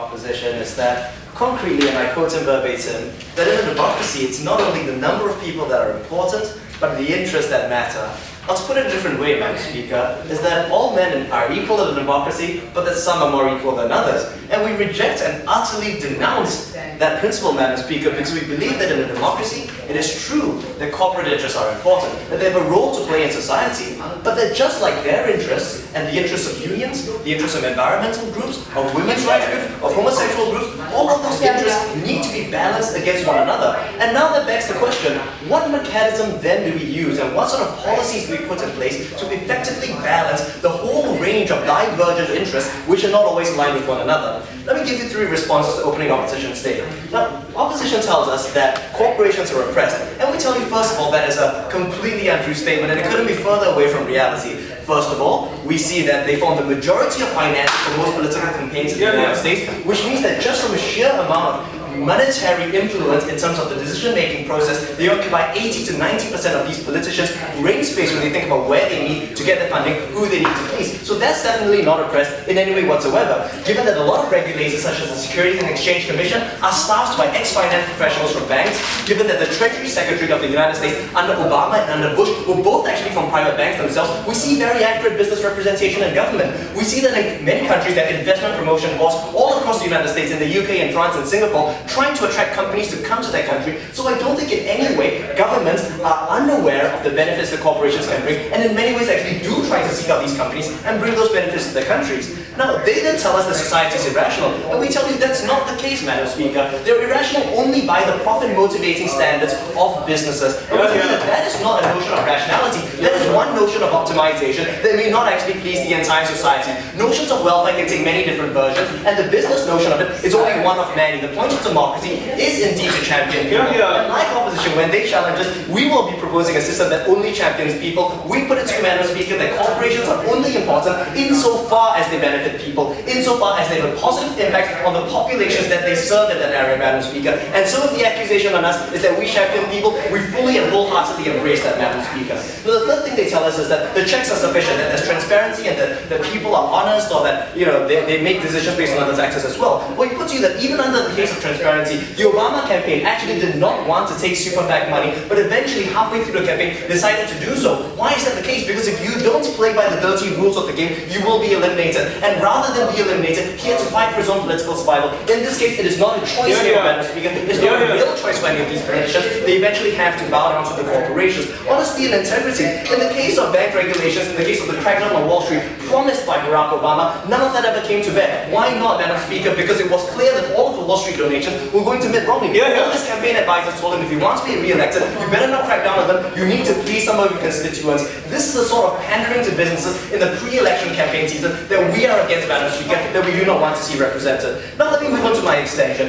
opposition is that, concretely, and I quote him verbatim, that in a democracy, it's not only the number of people that are important, but the interests that matter. Or to put it a different way, Madam Speaker, is that all men are equal in a democracy, but that some are more equal than others. And we reject and utterly denounce that principle, Madam Speaker, because we believe that in a democracy, it is true that corporate interests are important, that they have a role to play in society, but that just like their interests, and the interests of unions, the interests of environmental groups, of women's rights groups, of homosexual groups, all of those interests need to be balanced against one another. And now that begs the question, what mechanism then do we use, and what sort of policies do we put in place to effectively balance the whole range of divergent interests which are not always aligned with one another? Let me give you 3 responses to opening opposition statement. Now, opposition tells us that corporations are oppressed, and we tell you first of all that is a completely untrue statement and it couldn't be further away from reality. First of all, we see that they form the majority of finance for most political campaigns in the United States, which means that just from a sheer amount of monetary influence in terms of the decision-making process, they occupy 80 to 90% of these politicians' brain space when they think about where they need to get their funding, who they need to please. So that's definitely not oppressed in any way whatsoever, given that a lot of regulators such as the Securities and Exchange Commission are staffed by ex-finance professionals from banks, given that the Treasury Secretary of the United States under Obama and under Bush were both actually from private banks themselves. We see very accurate business representation in government. We see that in many countries that investment promotion boards all across the United States, in the UK and France and Singapore, trying to attract companies to come to their country. So I don't think in any way governments are unaware of the benefits that corporations can bring, and in many ways actually do try to seek out these companies and bring those benefits to their countries. Now, they then tell us that society is irrational, and we tell you that's not the case, Madam Speaker. They're irrational only by the profit-motivating standards of businesses. And we tell you that is not a notion of rationality. That is one notion of optimization that may not actually please the entire society. Notions of welfare can take many different versions, and the business notion of it is only one of many. The point of democracy is indeed to champion people. And like opposition, when they challenge us, we will be proposing a system that only champions people. We put it to you, Madam Speaker, that corporations are only important insofar as they benefit people, insofar as they have a positive impact on the populations that they serve in that area, Madam Speaker. And so if the accusation on us is that we champion people, we fully and wholeheartedly embrace that, Madam Speaker. Now, the third thing they tell us is that the checks are sufficient, that there's transparency and that people are honest, or that they make decisions based on other factors as well. Well, we put to you that even under the case of transparency, the Obama campaign actually did not want to take super PAC money, but eventually halfway through the campaign decided to do so. Why is that the case? Because if you don't play by the dirty rules of the game, you will be eliminated. And rather than be eliminated, he had to fight for his own political survival. In this case, it is not a choice here, Madam Speaker. It's not a real choice for any of these politicians. They eventually have to bow down to the corporations. Honesty and integrity. In the case of bank regulations, in the case of the crackdown on Wall Street, promised by Barack Obama, none of that ever came to bear. Why not, Madam Speaker? Because it was clear that all of the Wall Street donations were going to Mitt Romney. All his campaign advisors told him, if you want to be re-elected, you better not crack down on them. You need to please some of your constituents. This is the sort of pandering to businesses in the pre-election campaign season that we are against, Madam Speaker, that we do not want to see represented. Now let me move on to my extension.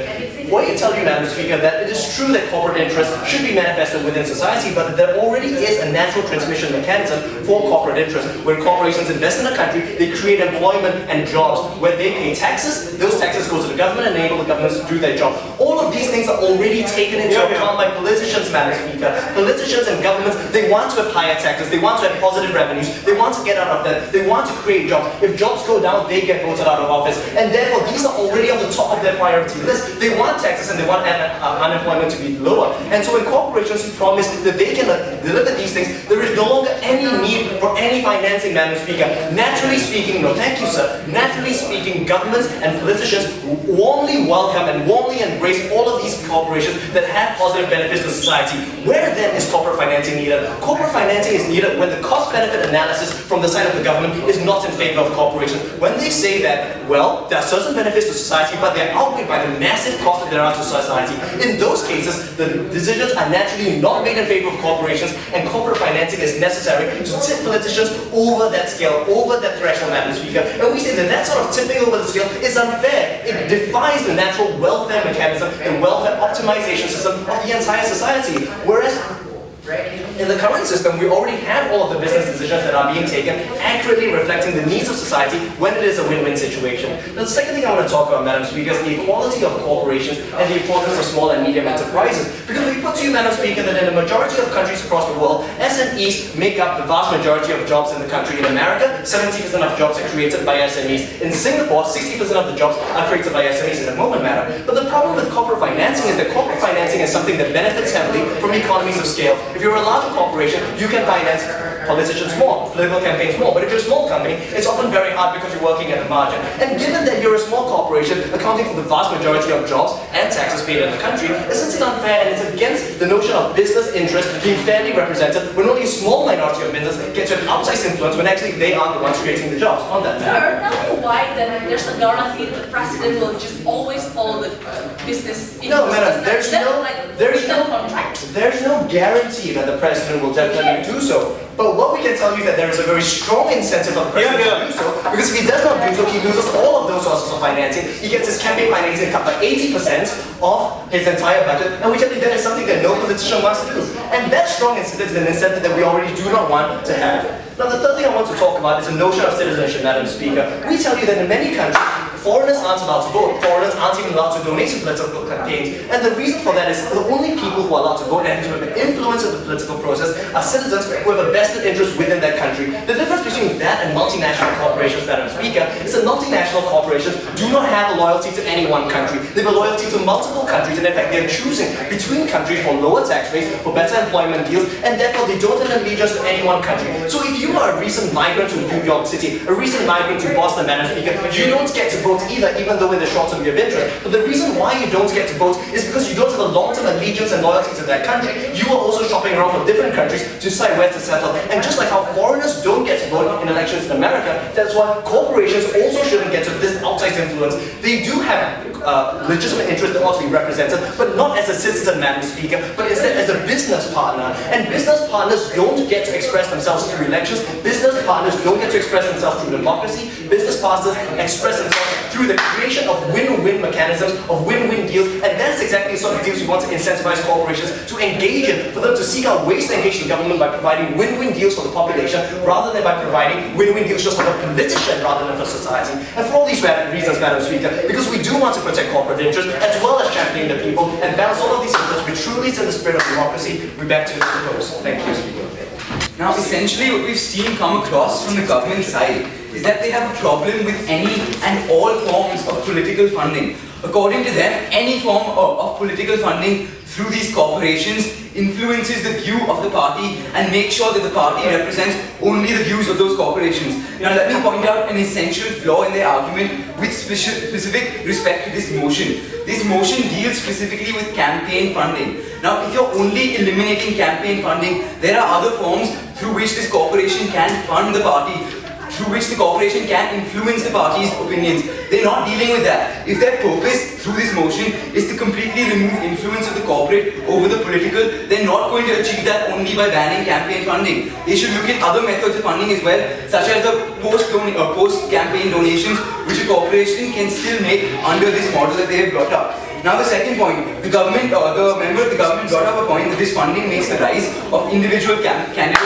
What you tell you, Madam Speaker, that it is true that corporate interests should be manifested within society, but there already is a natural transmission mechanism for corporate interests. When corporations invest in a country, they create employment and jobs. When they pay taxes, those taxes go to the government and enable the governments to do their job. All of these things are already taken into account by politicians, Madam Speaker. Politicians and governments, they want to have higher taxes, they want to have positive revenues, they want to get out of debt, they want to create jobs. If jobs go down, they get voted out of office. And therefore, these are already on the top of their priority list. They want taxes and they want unemployment to be lower. And so when corporations promise that they can deliver these things, there is no longer any need for any financing, Madam Speaker. Naturally speaking, no thank you, sir. Naturally speaking, governments and politicians warmly welcome and warmly embrace all of these corporations that have positive benefits to society. Where then is corporate financing needed? Corporate financing is needed when the cost-benefit analysis from the side of the government is not in favor of corporations. When they say that, well, there are certain benefits to society, but they're outweighed by the massive cost that there are to society. In those cases, the decisions are naturally not made in favor of corporations, and corporate financing is necessary to tip politicians over that scale, over that threshold, Madam Speaker. And we say that that sort of tipping over the scale is unfair. It defies the natural welfare mechanism and welfare optimization system of the entire society. Whereas in the current system, we already have all of the business decisions that are being taken accurately reflecting the needs of society when it is a win-win situation. Now, the second thing I want to talk about, Madam Speaker, is the equality of corporations and the importance of small and medium enterprises. Because we put to you, Madam Speaker, that in a majority of countries across the world, SMEs make up the vast majority of jobs in the country. In America, 70% of jobs are created by SMEs. In Singapore, 60% of the jobs are created by SMEs in a moment, Madam. But the problem with corporate financing is that corporate financing is something that benefits heavily from economies of scale. If you're a larger corporation, you can finance politicians more, political campaigns more. But if you're a small company, it's often very hard because you're working at the margin. And given that you're a small corporation, accounting for the vast majority of jobs and taxes paid in the country, isn't it unfair and it's against the notion of business interest being fairly represented when only a small minority of business gets an outsized influence when actually they aren't the ones creating the jobs on that matter? Sir, tell me why then there's a guarantee that the president will just always follow the business interest? No, madam, there's no guarantee that the president will definitely do so. But what we can tell you is that there is a very strong incentive for the president to do so, because if he does not do so, he loses all of those sources of financing. He gets his campaign financing cut by 80% of his entire budget, and we tell you that is something that no politician wants to do. And that strong incentive is an incentive that we already do not want to have. Now, the third thing I want to talk about is the notion of citizenship, Madam Speaker. We tell you that in many countries, foreigners aren't allowed to vote. Foreigners aren't even allowed to donate to political campaigns. And the reason for that is the only people who are allowed to vote and who have an influence in the political process are citizens who have a vested interest within that country. The difference between that and multinational corporations, Madam Speaker, is that multinational corporations do not have a loyalty to any one country. They have a loyalty to multiple countries, and in fact, they're choosing between countries for lower tax rates, for better employment deals, and therefore they don't have allegiance to any one country. So if you are a recent migrant to New York City, a recent migrant to Boston, Madam Speaker, you don't get to vote either, even though in the short term you have interest. But the reason why you don't get to vote is because you don't have a long-term allegiance and loyalty to that country. You are also shopping around for different countries to decide where to settle. And just like how foreigners don't get to vote in elections in America, that's why corporations also shouldn't get to this outside influence. They do have legitimate interest that ought to be represented, but not as a citizen, Madam Speaker, but instead as a business partner. And business partners don't get to express themselves through elections. Business partners don't get to express themselves through democracy. Business partners express themselves through the creation of win-win mechanisms, of win-win deals, and that's exactly the sort of deals we want to incentivize corporations to engage in, for them to seek out ways to engage the government by providing win-win deals for the population, rather than by providing win-win deals just for the politician rather than for society. And for all these reasons, Madam Speaker, because we do want to protect corporate interests, as well as championing the people, and balance all of these interests, which truly is in the spirit of democracy, we beg to propose. Thank you, Speaker. Now, essentially what we've seen come across from the government side is that they have a problem with any and all forms of political funding. According to them, any form of political funding through these corporations influences the view of the party and makes sure that the party represents only the views of those corporations. Now let me point out an essential flaw in their argument with specific respect to this motion. This motion deals specifically with campaign funding. Now if you're only eliminating campaign funding, there are other forms through which this corporation can fund the party, through which the corporation can influence the party's opinions. They're not dealing with that. If their purpose through this motion is to completely remove influence of the corporate over the political, they're not going to achieve that only by banning campaign funding. They should look at other methods of funding as well, such as the post-campaign donations, which a corporation can still make under this model that they have brought up. Now the second point, the member of the government brought up a point that this funding makes the rise of individual candidates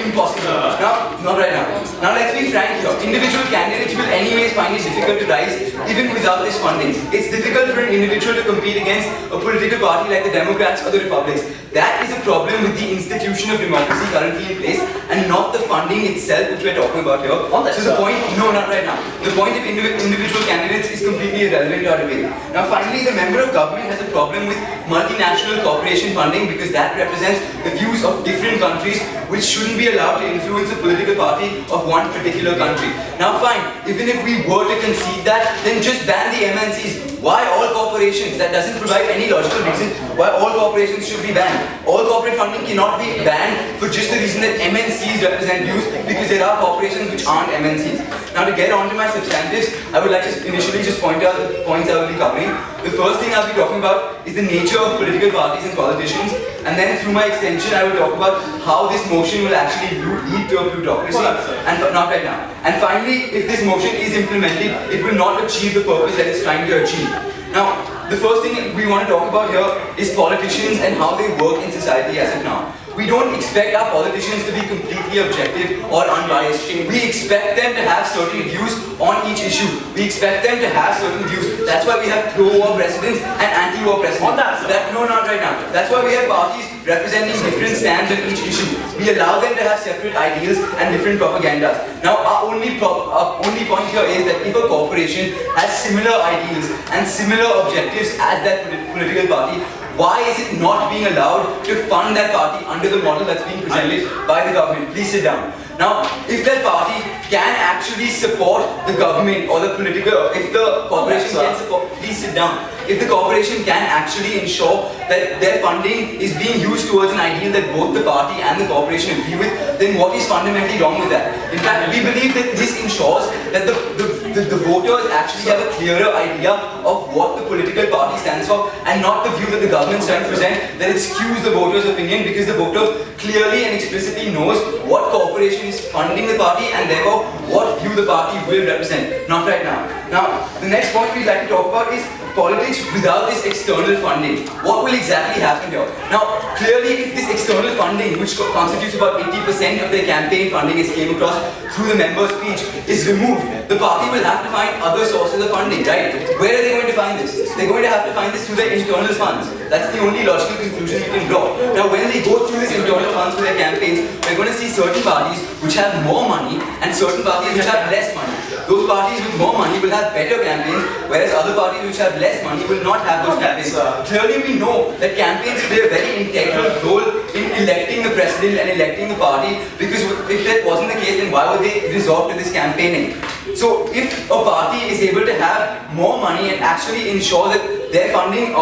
impossible. Now, not right now. Now let's be frank here. Individual candidates will anyways find it difficult to rise even without this funding. It's difficult for an individual to compete against a political party like the Democrats or the Republicans. That is a problem with the institution of democracy currently in place and not the funding itself which we're talking about here. So the point, no, not right now. The point of individual candidates is completely irrelevant to our debate. Now finally, the member of government has a problem with multinational corporation funding because that represents the views of different countries which shouldn't be allowed to influence the political party of one particular country. Now fine, even if we were to concede that, then just ban the MNCs. Why all corporations? That doesn't provide any logical reason why all corporations should be banned. All corporate funding cannot be banned for just the reason that MNCs represent views, because there are corporations which aren't MNCs. Now to get on to my substantives, I would like to initially just point out the points I will be covering. The first thing I'll be talking about is the nature of political parties and politicians, and then through my extension I will talk about how this motion will actually lead to a plutocracy, and not right now. And finally, if this motion is implemented, it will not achieve the purpose that it's trying to achieve. Now, the first thing we want to talk about here is politicians and how they work in society as of now. we don't expect our politicians to be completely objective or unbiased. We expect them to have certain views on each issue. We expect them to have certain views. That's why we have pro-war presidents and anti-war presidents. On that, sir. No, not right now. That's why we have parties representing different stands on each issue. We allow them to have separate ideals and different propagandas. Now, our only point here is that if a corporation has similar ideals and similar objectives as that political party, why is it not being allowed to fund that party under the model that's being presented by the government? Please sit down. Now, if that party can actually support the government or the political, if the corporation can support, please sit down. If the corporation can actually ensure that their funding is being used towards an ideal that both the party and the corporation agree with, then what is fundamentally wrong with that? In fact, we believe that this ensures that the voters actually have a clearer idea of what the political party stands for and not the view that the government is trying to present, that it skews the voter's opinion because the voter clearly and explicitly knows what corporation is funding the party and therefore what view the party will represent. Not right now. Now, the next point we'd like to talk about is politics without this external funding. What will exactly happen here? Now, clearly, if this external funding, which constitutes about 80% of their campaign funding, as came across through the member speech, is removed, the party will have to find other sources of funding, right? Where are they going to find this? They're going to have to find this through their internal funds. That's the only logical conclusion you can draw. Now, when they go through this internal funds for their campaigns, we're going to see certain parties which have more money and certain parties which have less money. Those parties with more money will have better campaigns, whereas other parties which have less money will not have those campaigns. Clearly, we know that campaigns play a very integral role in electing the president and electing the party, because if that wasn't the case, then why would they resort to this campaigning? So, if a party is able to have more money and actually ensure that their funding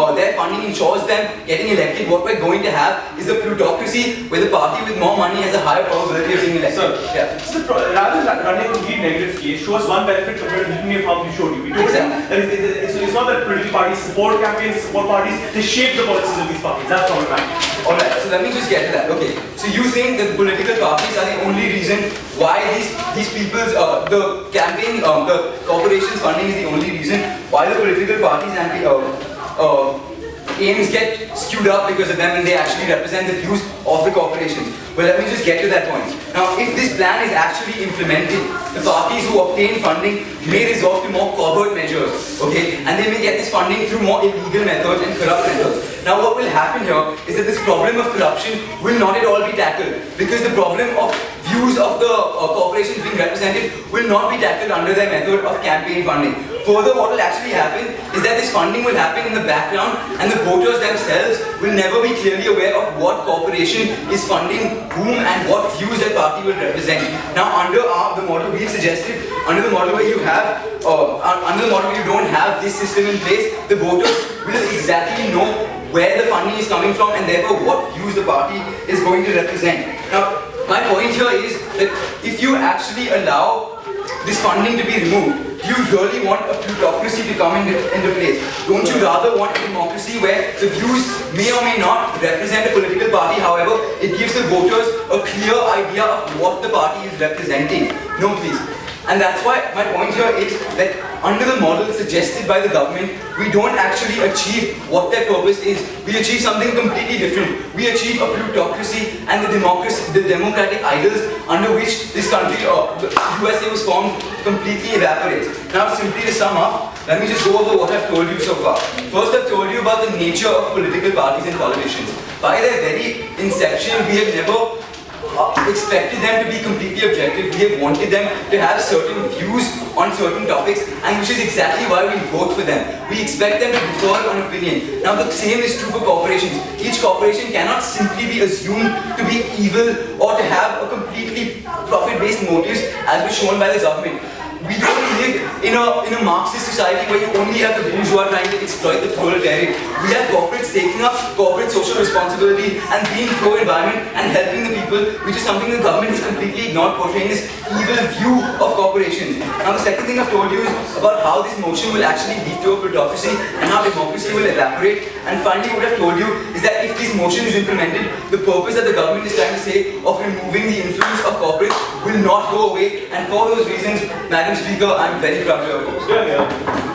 ensures them getting elected, what we're going to have is a plutocracy where the party with more money has a higher probability of being elected. So rather than running a complete negative case, show us one benefit compared to the how we showed you. We told you that it's not that political parties support campaigns, support parties, they shape the policies of these parties. That's problematic. Alright, so let me just get to that. Okay, so you think that the political parties are the only reason why these people's, the campaign, the corporation's funding is the only reason why the political parties and the aims get skewed up because of them and they actually represent the views of the corporations. Well, let me just get to that point. Now, if this plan is actually implemented, the parties who obtain funding may resort to more covert measures, okay? And they may get this funding through more illegal methods and corrupt methods. Now, what will happen here is that this problem of corruption will not at all be tackled, because the problem of views of the corporations being represented will not be tackled under their method of campaign funding. Further, what will actually happen is that this funding will happen in the background and the voters themselves will never be clearly aware of what corporation is funding whom and what views that party will represent. Now, under the model we've suggested, under the model where you have, under the model where you don't have this system in place, the voters will exactly know where the funding is coming from and therefore what views the party is going to represent. Now, my point here is that if you actually allow this funding to be removed, do you really want a plutocracy to come into place? Don't you rather want a democracy where the views may or may not represent a political party, however, it gives the voters a clear idea of what the party is representing? No, please. And that's why my point here is that under the model suggested by the government, we don't actually achieve what their purpose is. We achieve something completely different. We achieve a plutocracy and the democratic ideals under which this country, the USA was formed, completely evaporates. Now, simply to sum up, let me just go over what I've told you so far. First, I've told you about the nature of political parties and politicians. By their very inception, we have never expected them to be completely objective. We have wanted them to have certain views on certain topics, and which is exactly why we vote for them. We expect them to differ on opinion. Now, the same is true for corporations. Each corporation cannot simply be assumed to be evil or to have a completely profit-based motives as was shown by the government. We don't live in a Marxist society where you only have the bourgeois trying to exploit the proletariat. We have corporates taking up corporate social responsibility and being pro-environment and helping the people, which is something the government has completely ignored, portraying this evil view of corporations. Now, the second thing I've told you is about how this motion will actually lead to a plutocracy and how democracy will evaporate. And finally, what I've told you is that if this motion is implemented, the purpose that the government is trying to say of removing the influence of corporates will not go away. And for those reasons, Madam Speaker, I'm very proud to oppose. Yeah.